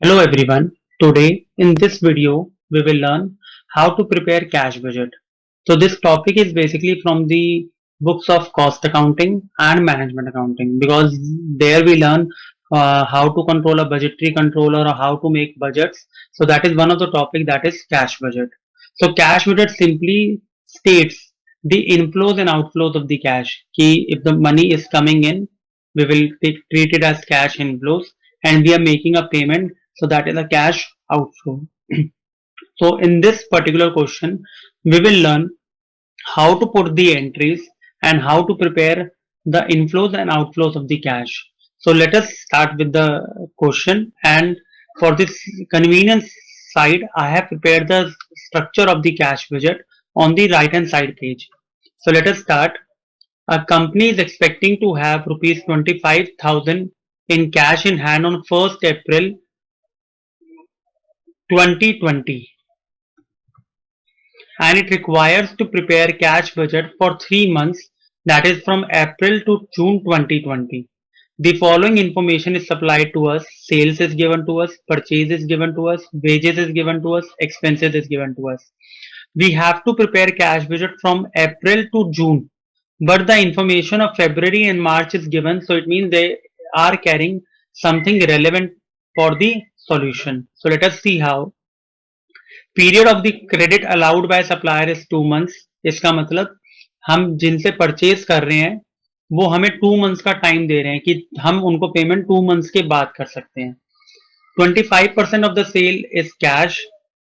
Hello everyone. Today in this video we will learn how to prepare cash budget. So this topic is basically from the books of cost accounting and management accounting because there we learn how to control a budgetary controller or how to make budgets. So that is one of the topic that is cash budget. So cash budget simply states the inflows and outflows of the cash. Ki if the money is coming in, we will treat it as cash inflows and we are making a payment, so that is a cash outflow. So in this particular question, we will learn how to put the entries and how to prepare the inflows and outflows of the cash. So let us start with the question, and for this convenience side, I have prepared the structure of the cash budget on the right hand side page. So let us start. A company is expecting to have rupees 25,000 in cash in hand on 1st April 2020, and it requires to prepare cash budget for 3 months, that is from April to June 2020. The following information is supplied to us: sales is given to us, purchase is given to us, wages is given to us, expenses is given to us. We have to prepare cash budget from April to June, but the information of February and March is given, so it means they are carrying something relevant for the solution. So let us see how. Period of the credit allowed by supplier is 2 months. इसका मतलब हम जिनसे purchase कर रहे हैं वो हमें 2 months का टाइम दे रहे हैं कि हम उनको पेमेंट 2 मंथ्स के बाद कर सकते हैं. 25% of the sale is cash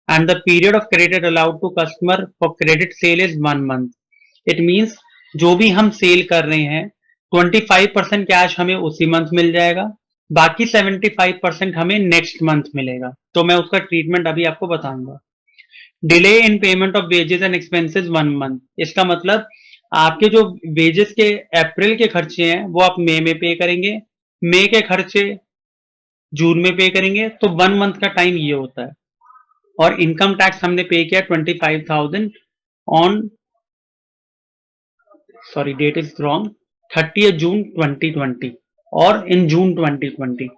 and the period of credit allowed to customer for credit sale is 1 month. It means जो भी हम सेल कर रहे हैं 25% कैश हमें उसी मंथ मिल जाएगा, बाकी 75% हमें नेक्स्ट मंथ मिलेगा. तो मैं उसका ट्रीटमेंट अभी आपको बताऊंगा. Delay in payment of wages and expenses 1 month. इसका मतलब आपके जो वेजेस के अप्रैल के खर्चे हैं वो आप मई में पे करेंगे, मई के खर्चे जून में पे करेंगे, तो 1 मंथ का टाइम ये होता है. और इनकम टैक्स हमने पे किया 25,000 on, sorry date is wrong, 30 June 2020 और इन June 2020.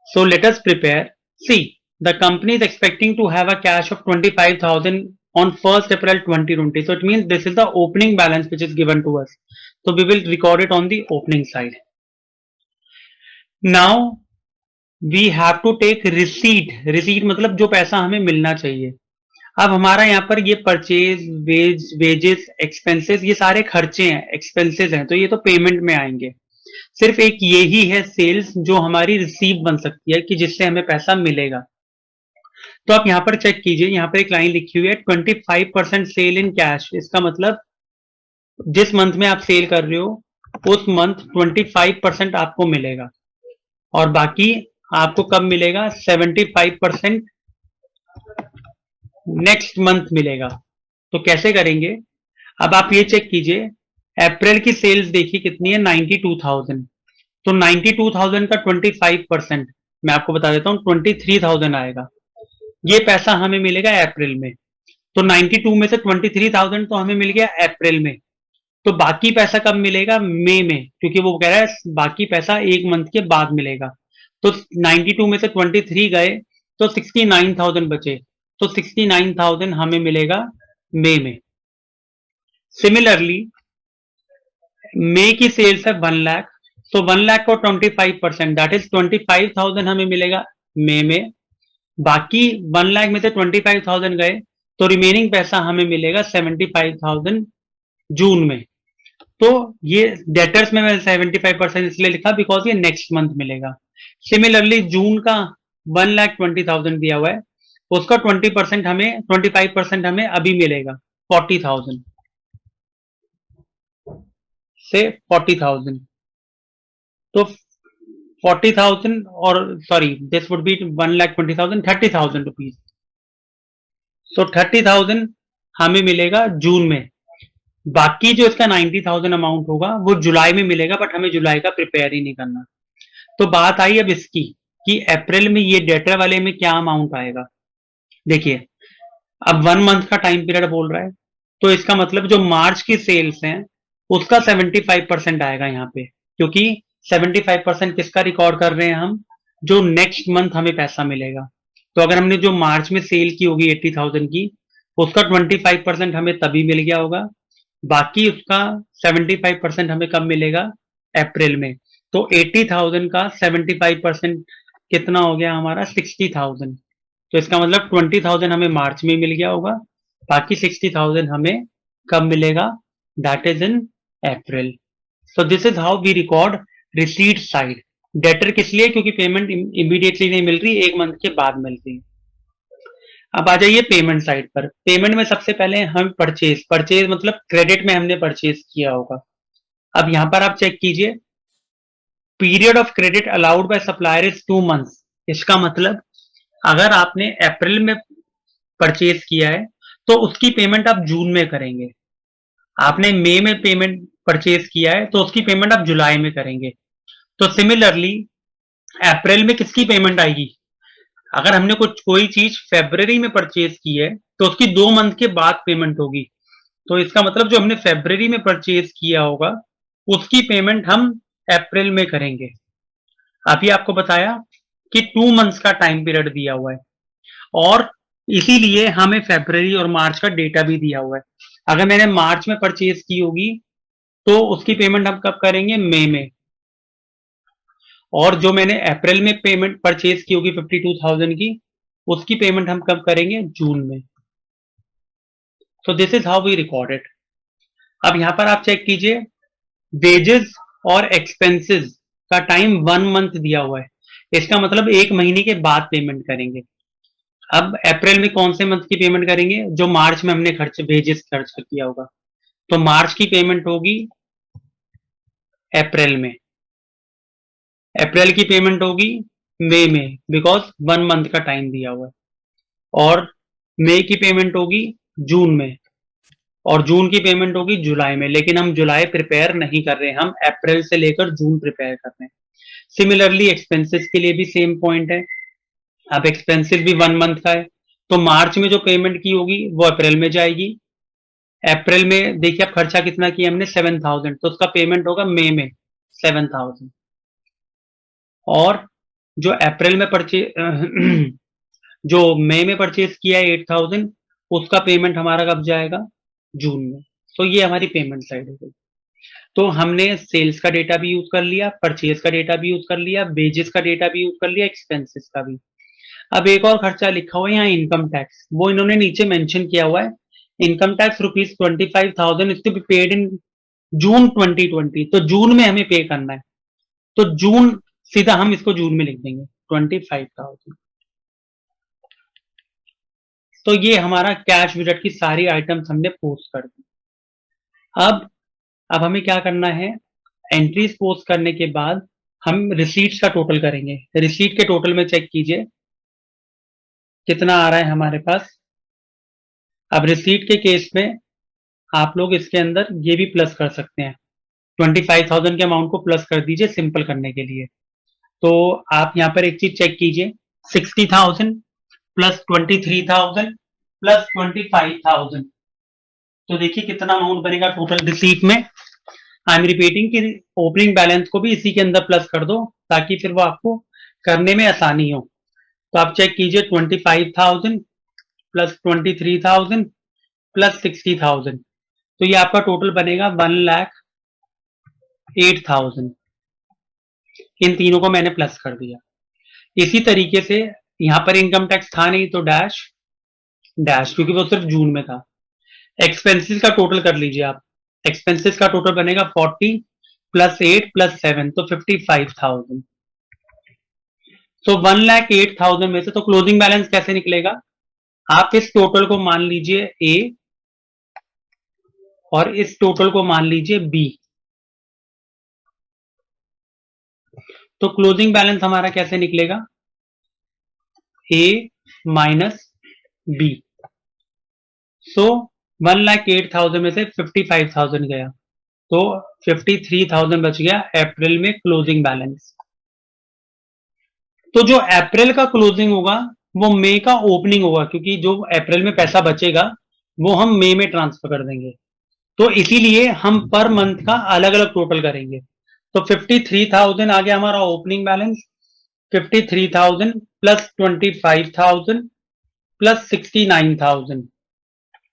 So let us prepare. See, the company is expecting to have a cash of 25,000 on 1st April 2020. So it means this is the opening balance which is given to us. So we will record it on the opening side. Now we have to take receipt. Receipt मतलब जो पैसा हमें मिलना चाहिए. अब हमारा यहाँ पर ये परचेज, वेजेस, एक्सपेंसेस, ये सारे खर्चे हैं, एक्सपेंसेस हैं, तो ये तो पेमेंट में आएंगे. सिर्फ एक यही है सेल्स जो हमारी रिसीव बन सकती है कि जिससे हमें पैसा मिलेगा. तो आप यहाँ पर चेक कीजिए, यहाँ पर एक लाइन लिखी हुई है 25% सेल इन कैश. इसका मतलब जिस मंथ में आप सेल कर रहे हो उस मंथ 25% आपको मिलेगा और बाकी आपको कब मिलेगा, 75% नेक्स्ट मंथ मिलेगा. तो कैसे करेंगे, अब आप ये चेक कीजिए. अप्रैल की सेल्स देखिए कितनी है, 92,000. तो 92,000 का 25% मैं आपको बता देता हूं 23,000 आएगा. ये पैसा हमें मिलेगा अप्रैल में. तो 92 में से 23,000 तो हमें मिल गया अप्रैल में. तो बाकी पैसा कब मिलेगा, मई में, क्योंकि वो कह रहा है बाकी पैसा 1 मंथ के बाद मिलेगा. तो 92 में से 23 गए तो 69,000 बचे. तो 69,000 हमें मिलेगा मई में. सिमिलरली मई की सेल्स है 1 लाख. तो 1 लाख को 25%, दैट इज 25,000 हमें मिलेगा मई में. बाकी 1 लाख में से 25,000 गए तो रिमेनिंग पैसा हमें मिलेगा 75,000 जून में. तो ये डेटर्स में मैंने 75% इसलिए लिखा बिकॉज ये नेक्स्ट मंथ मिलेगा. सिमिलरली जून का 1,20,000 दिया हुआ है, उसका 20% हमें 25% हमें अभी मिलेगा 40,000 से 40,000. तो 40,000 और sorry this would be 1,20,000, 30,000 rupees. So 30,000 हमें मिलेगा जून में. बाकी जो इसका 90,000 अमाउंट होगा वो जुलाई में मिलेगा, बट हमें जुलाई का प्रिपेयर ही नहीं करना. तो बात आई अब इसकी कि अप्रैल में ये डेटर वाले में क्या अमाउंट आएगा. देखिए अब 1 मंथ का टाइम पीरियड बोल रहा है, तो इसका मतलब जो मार्च की सेल्स हैं उसका 75% आएगा यहाँ पे, क्योंकि 75% किसका रिकॉर्ड कर रहे हैं हम, जो नेक्स्ट मंथ हमें पैसा मिलेगा। तो अगर हमने जो मार्च में सेल की होगी 80,000 की, उसका 25% हमें तभी मिल गया होगा, बाकी उसका 75% हमें कब मिलेगा, अप्रैल में। तो 80,000 का 75% कितना हो गया हमारा, 60,000। तो इसका मतलब 20,000 हमें मार्च में मिल गया होगा, बाकी 60,000 हमें कब मिलेगा, that is in April. So this is how we record receipt side. Debtor किस लिए, क्योंकि पेमेंट इमीडिएटली नहीं मिल रही, एक मंथ के बाद मिल रही है। अब आ जाइए पेमेंट साइड पर। पेमेंट में सबसे पहले हम परचेज, परचेज मतलब क्रेडिट में हमने परचेज किया होगा। अब यहां पर आप चेक कीजिए, period of credit allowed by supplier is 2 months. इसका मतलब अगर आपने अप्रैल में परचेज किया है तो उसकी पेमेंट आप जून में करेंगे। आपने मई में पेमेंट परचेज किया है तो उसकी पेमेंट आप जुलाई में करेंगे। तो सिमिलरली अप्रैल में किसकी पेमेंट आएगी, अगर हमने कुछ कोई चीज फेब्रवरी में परचेज की है तो उसकी 2 मंथ के बाद पेमेंट होगी। तो इसका मतलब जो हमने फेब्रवरी में परचेज किया होगा उसकी पेमेंट हम अप्रैल में करेंगे। अभी आपको बताया कि 2 मंथ्स का टाइम पीरियड दिया हुआ है, और इसीलिए हमें फेब्रवरी और मार्च का डेटा भी दिया हुआ है। अगर मैंने मार्च में परचेज की होगी तो उसकी पेमेंट हम कब करेंगे, मई में। और जो मैंने अप्रैल में पेमेंट परचेज की होगी 52,000 की, उसकी पेमेंट हम कब करेंगे, जून में। So this is how we record it. अब यहां पर आप चेक कीजिए, वेजेस और एक्सपेंसेस का टाइम 1 मंथ दिया हुआ है। इसका मतलब 1 महीने के बाद पेमेंट करेंगे। अब अप्रैल में कौन से मंथ की पेमेंट करेंगे, जो मार्च में हमने खर्च वेजेस खर्च किया होगा, तो मार्च की पेमेंट होगी अप्रैल में, अप्रैल की पेमेंट होगी मई में, बिकॉज 1 मंथ का टाइम दिया हुआ है, और मई की पेमेंट होगी जून में, और जून की पेमेंट होगी जुलाई में। लेकिन हम जुलाई प्रिपेयर नहीं कर रहे, हम अप्रैल से लेकर जून प्रिपेयर कर रहे हैं। सिमिलरली एक्सपेंसेस के लिए भी सेम पॉइंट है। अब एक्सपेंसिव भी 1 मंथ का है, तो मार्च में जो पेमेंट की होगी वो अप्रैल में जाएगी। अप्रैल में देखिए अब खर्चा कितना किया हमने, 7,000, तो उसका पेमेंट होगा मई में 7,000। और जो अप्रैल में परचेज जो मई में परचेज किया है 8,000, उसका पेमेंट हमारा कब जाएगा, जून में। तो ये हमारी पेमेंट साइड हो गई। तो हमने सेल्स का डेटा भी यूज कर लिया, परचेज का डेटा भी यूज कर लिया, वेजेस का डेटा भी यूज कर लिया, एक्सपेंसेस का भी। अब एक और खर्चा लिखा हुआ है यहाँ, इनकम टैक्स, वो इन्होंने नीचे मेंशन किया हुआ है। Income tax ₹25,000 is to be paid in June 2020। तो जून में हमें पे करना है, तो जून, सीधा हम इसको जून में लिख देंगे 25,000। तो ये हमारा कैश बजट की सारी आइटम्स हमने पोस्ट कर दी। अब अब हमें क्या करना है, एंट्रीज पोस्ट करने के बाद हम रिसीट्स का टोटल करेंगे। रिसीट के टोटल में चेक कीजिए कितना आ रहा है हमारे पास। अब रिसीट के केस में आप लोग इसके अंदर ये भी प्लस कर सकते हैं, 25,000 के अमाउंट को प्लस कर दीजिए सिंपल करने के लिए। तो आप यहाँ पर एक चीज चेक कीजिए, 60,000 प्लस 23,000 प्लस 25,000, तो देखिए कितना अमाउंट बनेगा टोटल रिसीट में। आई एम रिपीटिंग कि ओपनिंग बैलेंस को भी इसी के अंदर प्लस कर दो, ताकि फिर वो आपको करने में आसानी हो। तो आप चेक कीजिए, 25,000 प्लस 23,000 प्लस 60,000, तो ये आपका टोटल बनेगा 1,08,000। इन तीनों को मैंने प्लस कर दिया। इसी तरीके से यहां पर इनकम टैक्स था नहीं, तो डैश डैश, क्योंकि वो सिर्फ जून में था। एक्सपेंसेस का टोटल कर लीजिए आप, एक्सपेंसेस का टोटल बनेगा 40 प्लस 8 प्लस 7, तो 55,000। तो 1,08,000 में से तो क्लोजिंग बैलेंस कैसे निकलेगा, आप इस टोटल को मान लीजिए ए और इस टोटल को मान लीजिए बी। तो क्लोजिंग बैलेंस हमारा कैसे निकलेगा, ए माइनस बी। सो 1,08,000 में से 55,000 गया, तो 53,000 बच गया अप्रैल में क्लोजिंग बैलेंस। तो जो अप्रैल का क्लोजिंग होगा वो मई का ओपनिंग होगा, क्योंकि जो अप्रैल में पैसा बचेगा वो हम मई में ट्रांसफर कर देंगे। तो इसीलिए हम पर मंथ का अलग अलग टोटल करेंगे। तो 53,000 आ गया हमारा ओपनिंग बैलेंस, 53,000 प्लस 25,000 प्लस 69,000,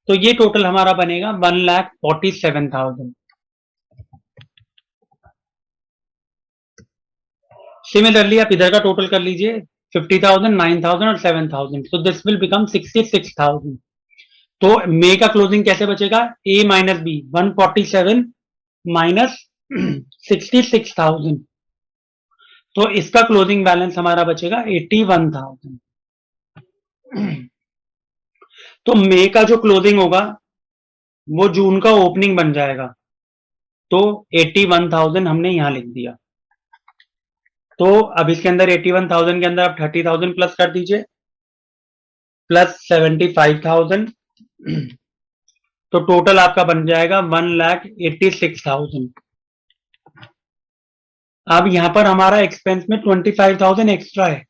तो ये टोटल हमारा बनेगा 1,47,000। सिमिलरली आप इधर का टोटल कर लीजिए 50,000, 9,000 और 7,000, तो दिस विल बिकम 66,000। तो मे का क्लोजिंग कैसे बचेगा? ए माइनस बी, 147 माइनस 66,000, तो इसका क्लोजिंग बैलेंस हमारा बचेगा 81,000। तो मे का जो क्लोजिंग होगा वो जून का ओपनिंग बन जाएगा, तो 81,000 हमने यहां लिख दिया। तो अब इसके अंदर 81,000 के अंदर आप 30,000 प्लस कर दीजिए, प्लस 75,000, तो टोटल आपका बन जाएगा 1,86,000। अब यहां पर हमारा एक्सपेंस में 25,000 एक्स्ट्रा है,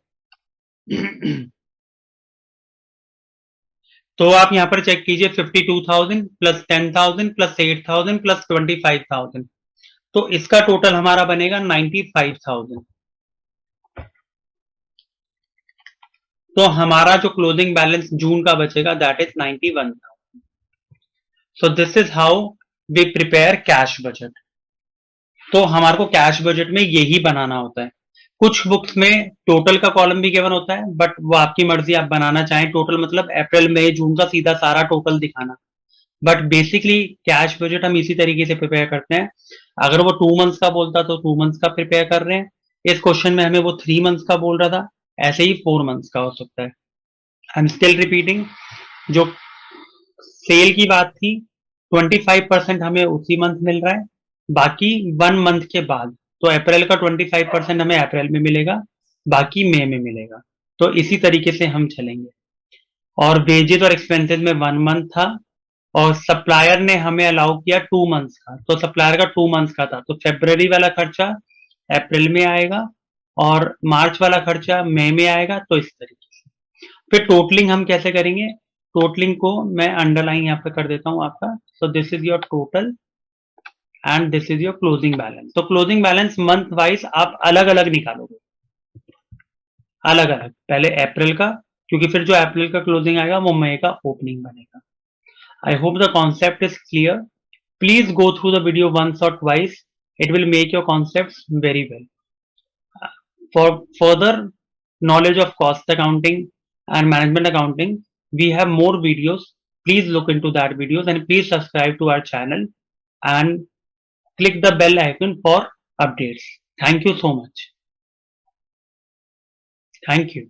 तो आप यहां पर चेक कीजिए 52,000 प्लस 10,000 प्लस 8,000 प्लस 25,000, तो इसका टोटल हमारा बनेगा 95,000। तो हमारा जो क्लोजिंग बैलेंस जून का बचेगा that is 91,000। So this is how we prepare cash budget. तो हमारे को कैश बजट में यही बनाना होता है। कुछ बुक्स में टोटल का कॉलम भी गिवन होता है, बट वो आपकी मर्जी, आप बनाना चाहें टोटल मतलब अप्रैल मई जून का सीधा सारा टोटल दिखाना। बट बेसिकली कैश बजट हम इसी तरीके से प्रिपेयर करते हैं। अगर वो 2 मंथ्स का बोलता तो 2 मंथ्स का प्रिपेयर कर रहे हैं, इस क्वेश्चन में हमें वो 3 मंथ्स का बोल रहा था, ऐसे ही 4 मंथ्स का हो सकता है। आई एम स्टिल रिपीटिंग, जो सेल की बात थी 25% हमें उसी मंथ मिल रहा है, बाकी 1 मंथ के बाद, तो अप्रैल का 25% हमें अप्रैल में मिलेगा, बाकी मई में मिलेगा। तो इसी तरीके से हम चलेंगे। और वेजेस और एक्सपेंसेस में 1 मंथ था, और सप्लायर ने हमें अलाउ किया 2 मंथ्स का, तो सप्लायर का 2 मंथ्स का था, तो फेब्रवरी वाला खर्चा अप्रैल में आएगा और मार्च वाला खर्चा मई में आएगा। तो इस तरीके से फिर टोटलिंग हम कैसे करेंगे? टोटलिंग को मैं अंडरलाइन यहाँ पे कर देता हूँ आपका। सो this is your total and this is your closing balance. तो क्लोजिंग बैलेंस मंथ वाइज आप अलग अलग निकालोगे, अलग अलग, पहले अप्रैल का, क्योंकि फिर जो अप्रैल का क्लोजिंग आएगा वो मई का ओपनिंग बनेगा। I hope the concept is clear. Please go through the video once or twice. It will make your concepts very well. For further knowledge of cost accounting and management accounting, we have more videos. Please look into that videos and please subscribe to our channel and click the bell icon for updates. Thank you so much. Thank you.